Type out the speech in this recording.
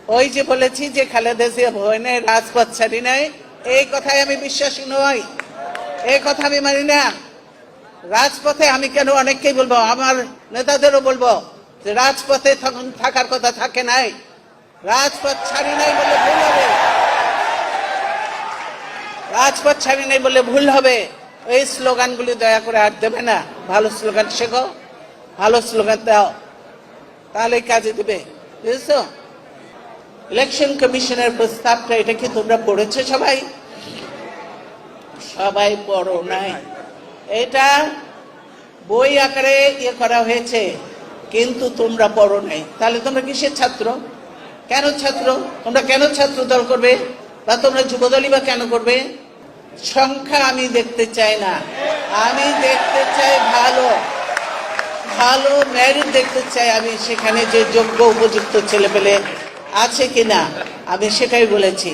ওই যে বলেছি যে খালেদা জিয়া ভবনে রাজপথ ছাড়ি নাই, এই কথায় আমি বিশ্বাসী নই, এই কথা আমি মানি না। রাজপথে আমি কেন অনেককেই বলবো, আমার নেতাদেরও বলবো যে রাজপথে তখন থাকার কথা থাকে নাই, রাজপথ ছাড়ি নাই বলে ভুল হবে, রাজপথ ছাড়ি নাই বলে ভুল হবে। এই স্লোগানগুলি দয়া করে আর দেবে না। ভালো স্লোগান শেখো, ভালো স্লোগান দাও, তাহলে কাজে দেবে, বুঝেছো? ইলেকশন কমিশনের প্রস্তাবটা, এটা কি তোমরা পড়েছো সবাই? সবাই পড়ো নাই। এটা বই আকারে করা হয়েছে, কিন্তু তোমরা পড়ো নাই। তাহলে তোমরা কিসের ছাত্র? কেন ছাত্র? তোমরা কেন ছাত্র দল করবে, বা তোমরা যুবদলই বা কেন করবে? সংখ্যা আমি দেখতে চাই না, আমি দেখতে চাই ভালো ভালো মেরিট দেখতে চাই। আমি সেখানে যে যোগ্য উপযুক্ত ছেলেপেলে আছে কিনা, আমি সেটাই বলেছি।